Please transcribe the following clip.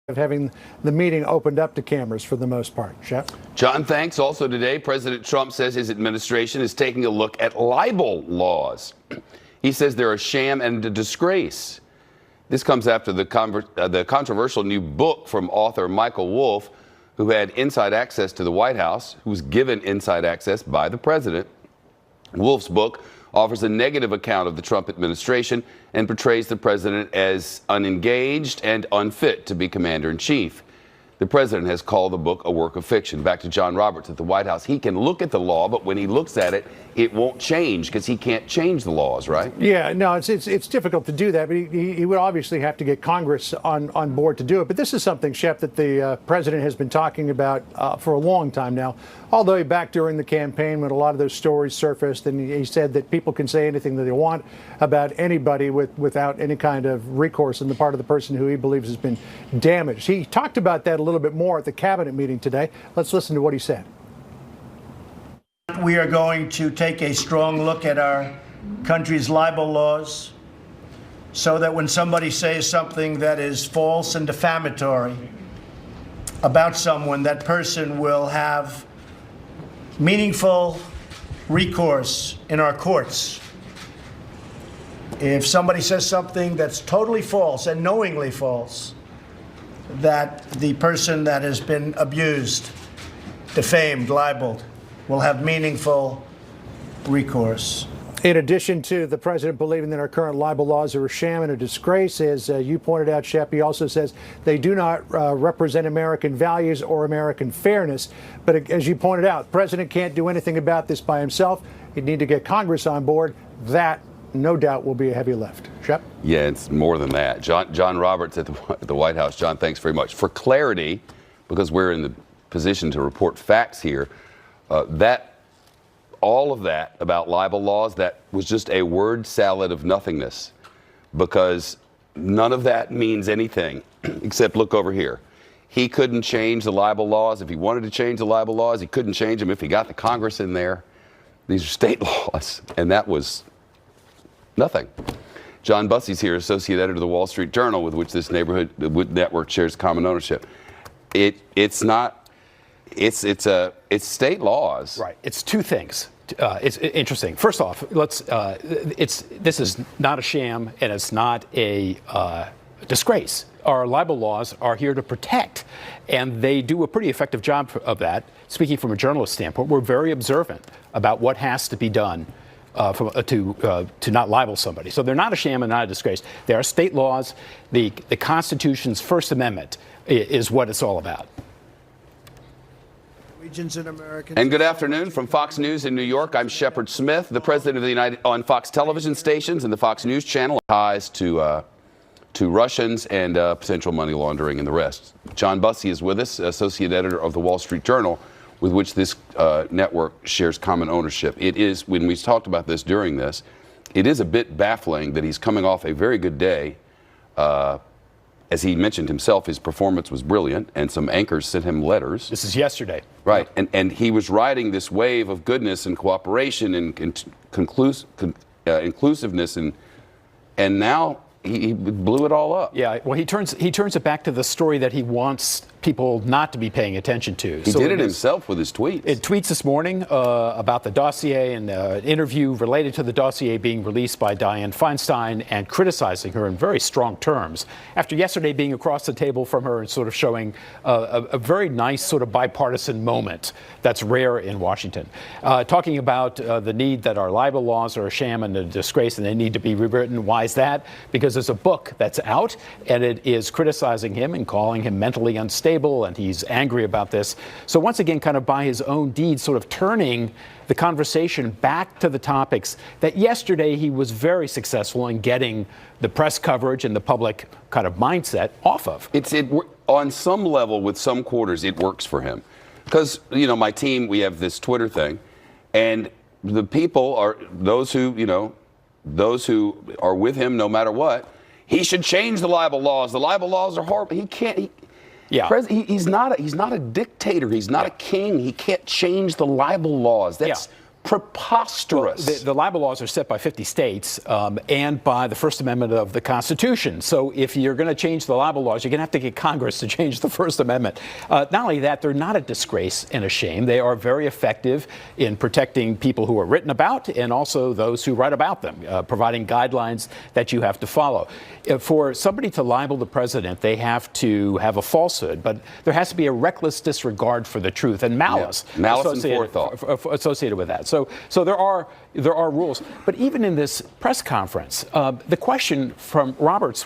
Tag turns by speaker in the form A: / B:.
A: of having the meeting opened up to cameras for the most part. Shep?
B: John, thanks. Also today, President Trump says his administration is taking a look at libel laws. He says they're a sham and a disgrace. This comes after the controversial new book from author Michael Wolff, who had inside access to the White House, who was given inside access by the president. Wolff's book offers a negative account of the Trump administration and portrays the president as unengaged and unfit to be commander-in-chief. The president has called the book a work of fiction. Back to John Roberts at the White House. He can look at the law, but when he looks at it, it won't change because he can't change the laws, right?
A: Yeah, no, it's difficult to do that, but he would obviously have to get Congress on board to do it. But this is something, Shep, that the president has been talking about for a long time now. All the way back during the campaign when a lot of those stories surfaced, and he said that people can say anything that they want about anybody without any kind of recourse on the part of the person who he believes has been damaged. He talked about that a little bit more at the cabinet meeting today. Let's listen to what he said.
C: We are going to take a strong look at our country's libel laws so that when somebody says something that is false and defamatory about someone, that person will have meaningful recourse in our courts. If somebody says something that's totally false and knowingly false, that the person that has been abused, defamed, libeled, will have meaningful recourse.
A: In addition to the president believing that our current libel laws are a sham and a disgrace, as you pointed out, Shep, he also says they do not represent American values or American fairness. But as you pointed out, the president can't do anything about this by himself. He'd need to get Congress on board. That, no doubt, will be a heavy lift. Shep?
B: Yeah, it's more than that. John Roberts at the White House. John, thanks very much. For clarity, because we're in the position to report facts here, all of that about libel laws, that was just a word salad of nothingness, because none of that means anything except look over here. He couldn't change the libel laws. If he wanted to change the libel laws, he couldn't change them if he got the Congress in there. These are state laws, and that was nothing. John Bussey's here, associate editor of the Wall Street Journal, with which this neighborhood network shares common ownership. It's state laws.
D: Right. It's two things. It's interesting. First off, this is not a sham and it's not a disgrace. Our libel laws are here to protect, and they do a pretty effective job of that. Speaking from a journalist standpoint, we're very observant about what has to be done to not libel somebody. So they're not a sham and not a disgrace. They are state laws. The Constitution's First Amendment is what it's all about.
B: And good afternoon from Fox News in New York. I'm Shepard Smith, the president of the United on Fox television stations and the Fox News channel. Ties to Russians and potential money laundering and the rest. John Bussey is with us, associate editor of the Wall Street Journal, with which this network shares common ownership. It is, when we talked about this during this, it is a bit baffling that he's coming off a very good day. As he mentioned himself, his performance was brilliant, and some anchors sent him letters.
D: This is yesterday.
B: Right, and he was riding this wave of goodness and cooperation and inclusiveness, and now he blew it all up.
D: Yeah, well, he turns it back to the story that he wants people not to be paying attention to.
B: He did it himself with his tweets.
D: Tweets this morning about the dossier and an interview related to the dossier being released by Dianne Feinstein, and criticizing her in very strong terms after yesterday being across the table from her and sort of showing a very nice sort of bipartisan moment that's rare in Washington. Talking about the need that our libel laws are a sham and a disgrace and they need to be rewritten. Why is that? Because there's a book that's out and it is criticizing him and calling him mentally unstable, and he's angry about this. So once again, kind of by his own deeds, sort of turning the conversation back to the topics that yesterday he was very successful in getting the press coverage and the public kind of mindset off of.
B: On some level, with some quarters, it works for him. Because, my team, we have this Twitter thing, and the people are those who are with him no matter what. He should change the libel laws. The libel laws are horrible. He can't. He's not a dictator. He's not a king. He can't change the libel laws. That's preposterous.
D: The libel laws are set by 50 states and by the First Amendment of the Constitution. So if you're going to change the libel laws, you're going to have to get Congress to change the First Amendment. Not only that, they're not a disgrace and a shame. They are very effective in protecting people who are written about and also those who write about them, providing guidelines that you have to follow. For somebody to libel the president, they have to have a falsehood, but there has to be a reckless disregard for the truth and malice,
B: malice and forethought
D: associated with that. So there are rules. But even in this press conference, the question from Roberts